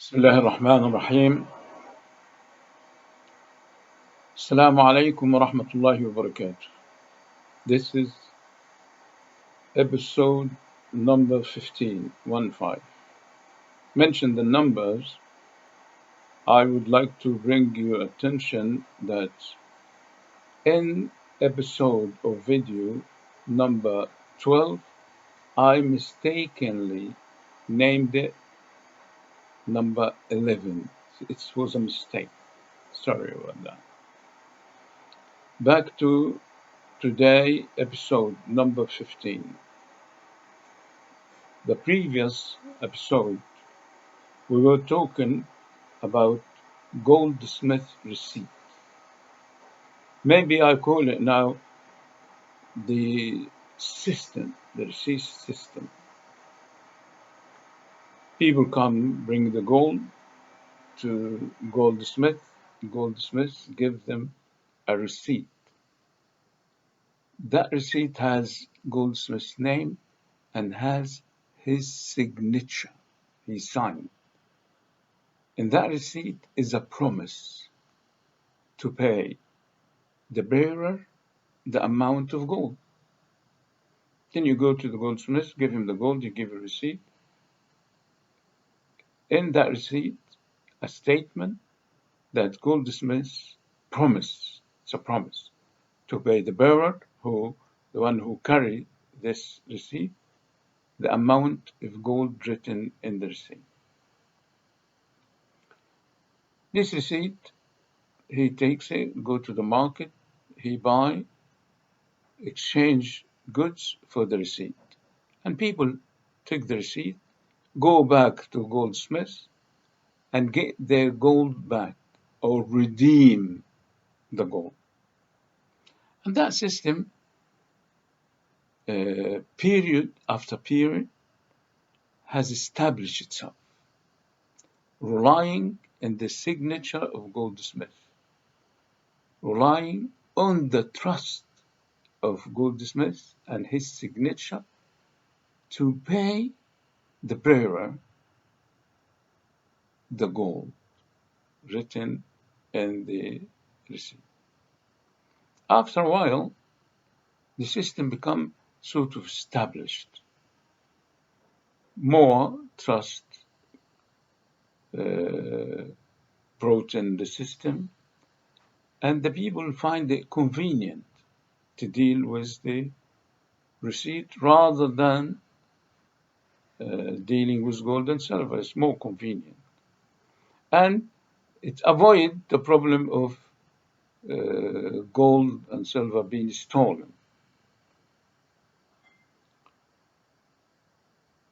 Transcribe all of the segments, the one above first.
بسم الله الرحمن الرحيم. السلام عليكم ورحمة الله وبركاته. This is episode number 15, 15. Mention the numbers. I would like to bring your attention that in episode or video number 12, I mistakenly named it number 11. It was a mistake. Sorry about that. Back to today, episode number 15. The previous episode, we were talking about goldsmith receipt. Maybe I call it now the system, the receipt system. People come bring the gold to goldsmith. Goldsmith give them a receipt. That receipt has goldsmith's name and has his signature. He signed. In that receipt is a promise to pay the bearer the amount of gold. Then you go to the goldsmith, give him the gold, you give a receipt. In that receipt, a statement that goldsmith promised, it's a promise, to pay the bearer, the one who carried this receipt, the amount of gold written in the receipt. This receipt, he takes it, go to the market, he buy, exchange goods for the receipt. And people take the receipt, go back to goldsmith and get their gold back or redeem the gold. And that system, period after period, has established itself, relying on the signature of goldsmith, relying on the trust of goldsmith and his signature to pay the bearer the gold written in the receipt. After a while, the system becomes sort of established. More trust brought in the system, and the people find it convenient to deal with the receipt rather than dealing with gold and silver. It's more convenient. And it avoids the problem of gold and silver being stolen.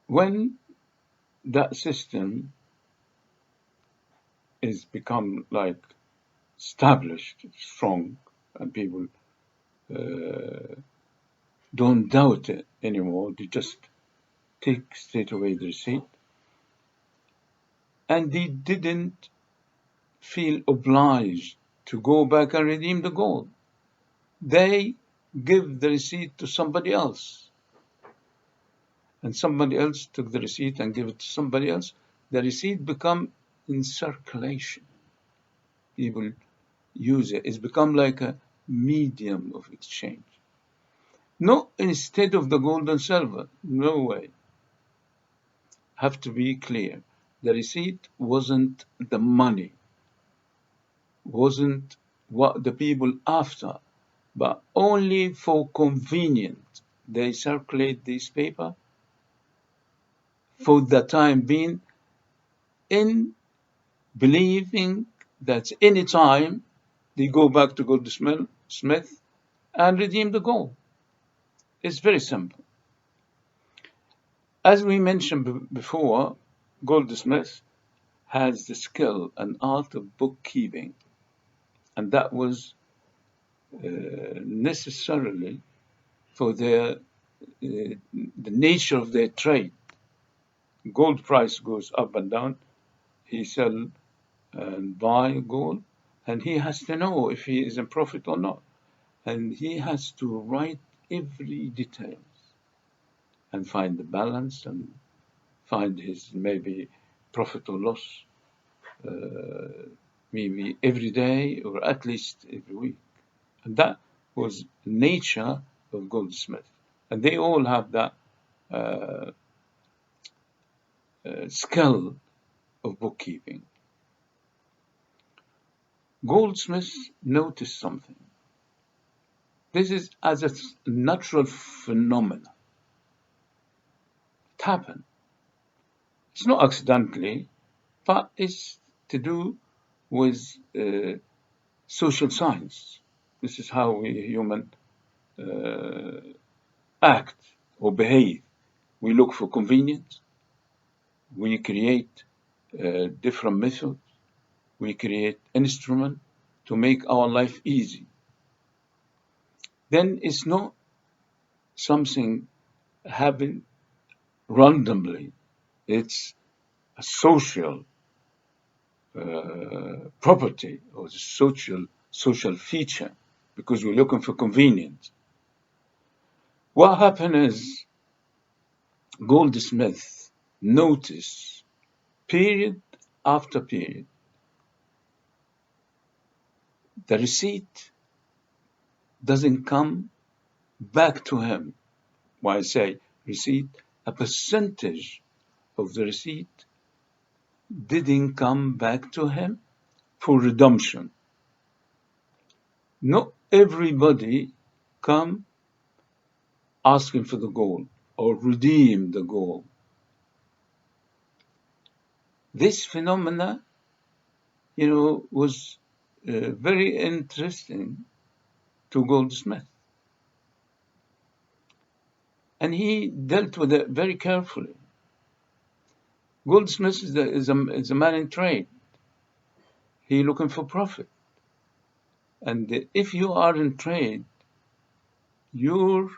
When that system is become like established, strong, and people don't doubt it anymore, they just take straight away the receipt, and they didn't feel obliged to go back and redeem the gold. They give the receipt to somebody else, and somebody else took the receipt and gave it to somebody else. The receipt become in circulation. People use it. It's become like a medium of exchange. Not instead of the gold and silver. No way. Have to be clear. The receipt wasn't the money, wasn't what the people after, but only for convenience. They circulate this paper for the time being in believing that any time they go back to goldsmith and redeem the gold. It's very simple. As we mentioned before, goldsmith has the skill and art of bookkeeping, and that was necessarily for the nature of their trade. Gold price goes up and down. He sell and buy gold, and he has to know if he is in profit or not, and he has to write every detail and find the balance and find his maybe profit or loss maybe every day or at least every week. And that was the nature of Goldsmith. And they all have that skill of bookkeeping. Goldsmith noticed something. This is as a natural phenomenon. It happened. It's not accidentally, but it's to do with social science. This is how we human act or behave. We look for convenience. We create different methods. We create instruments to make our life easy. Then it's not something happen randomly. It's a social property or social feature because we're looking for convenience. What happened is Goldsmith noticed period after period the receipt doesn't come back to him. Why I say receipt, a percentage of the receipt didn't come back to him for redemption. Not everybody come asking for the gold or redeem the gold. This phenomena, was very interesting to Goldsmith. And he dealt with it very carefully. Goldsmith is a man in trade. He looking for profit. And if you are in trade, you're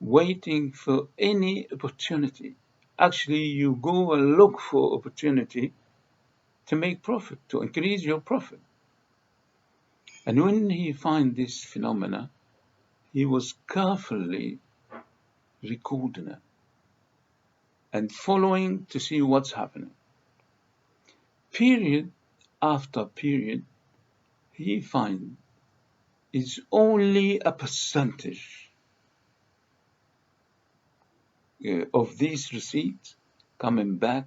waiting for any opportunity. Actually, you go and look for opportunity to make profit, to increase your profit. And when he find this phenomena, he was carefully recording it and following to see what's happening. Period after period, he find it's only a percentage of these receipts coming back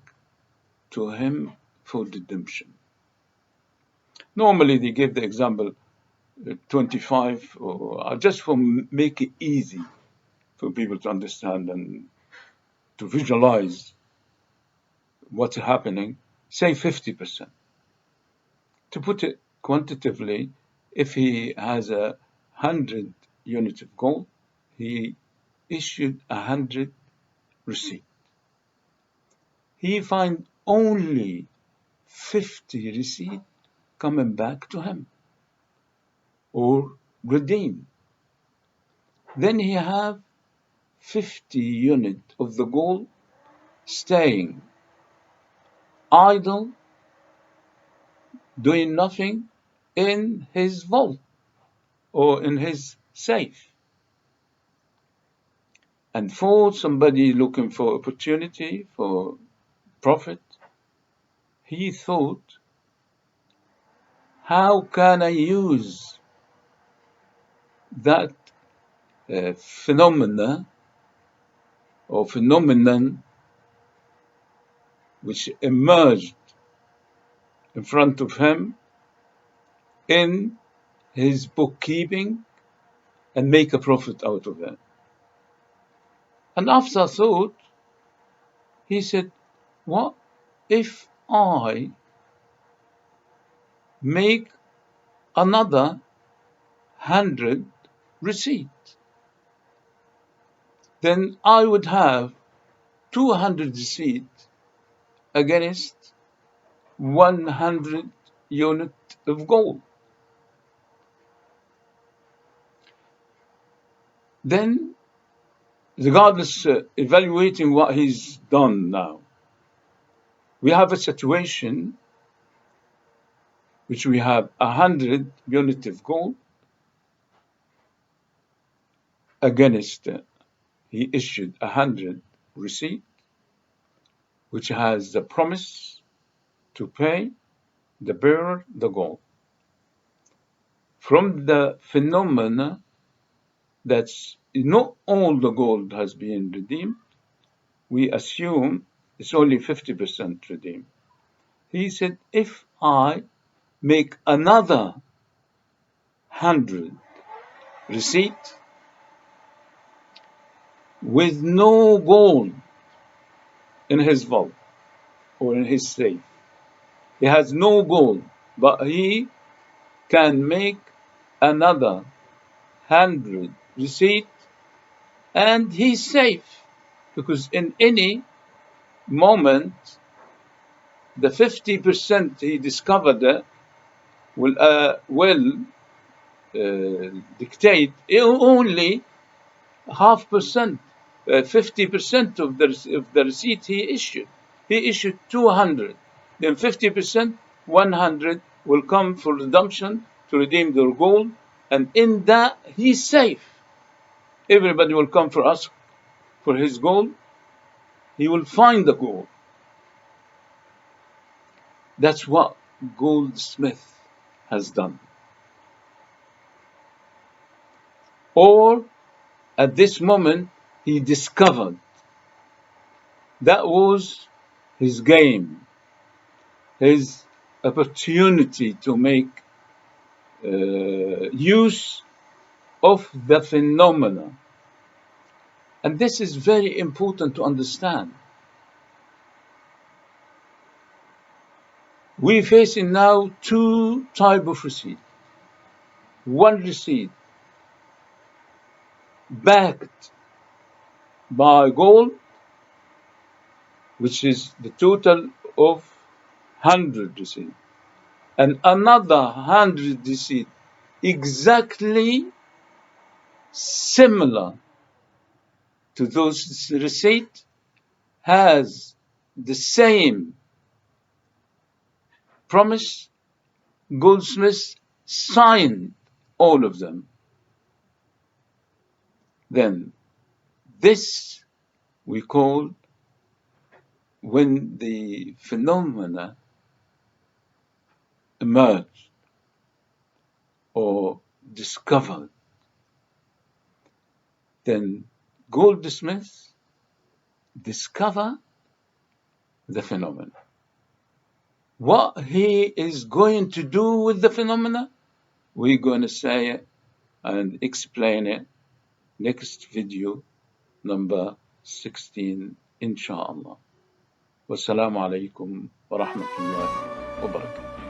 to him for redemption. Normally, they give the example 25, or just for make it easy for people to understand and to visualize what's happening, say 50%. To put it quantitatively, if he has 100 units of gold, he issued 100 receipts. He find only 50 receipts coming back to him or redeemed. Then he have 50 units of the gold staying idle, doing nothing in his vault or in his safe. And for somebody looking for opportunity, for profit, he thought, how can I use that phenomena or phenomenon which emerged in front of him in his bookkeeping and make a profit out of it. And after thought, he said, what if I make another 100 receipts? Then I would have 200 receipts against 100 unit of gold. Then, regardless, evaluating what he's done now, we have a situation which we have 100 units of gold against he issued 100 receipt, which has the promise to pay the bearer, the gold. From the phenomena that's not all the gold has been redeemed, we assume it's only 50% redeemed. He said, if I make another 100 receipt with no gold in his vault or in his safe, he has no gold, but he can make another 100 receipt and he's safe, because in any moment the 50% he discovered will dictate only half percent, 50% of the receipt he issued. He issued 200, then 50%, 100 will come for redemption to redeem their gold, and in that he's safe. Everybody will come for us for his gold. He will find the gold. That's what Goldsmith has done. Or at this moment, he discovered that was his game, his opportunity to make use of the phenomena. And this is very important to understand. We're facing now two types of receipt. One receipt backed by gold, which is the total of 100 receipts, and another 100 receipts exactly similar to those receipts, has the same promise. Goldsmith signed all of them. Then this we call, when the phenomena emerge or discovered, then Goldsmith discover the phenomena. What he is going to do with the phenomena, we're going to say it and explain it next video number 16 inshallah. Wassalamu alaikum wa rahmatullahi wa barakatuh.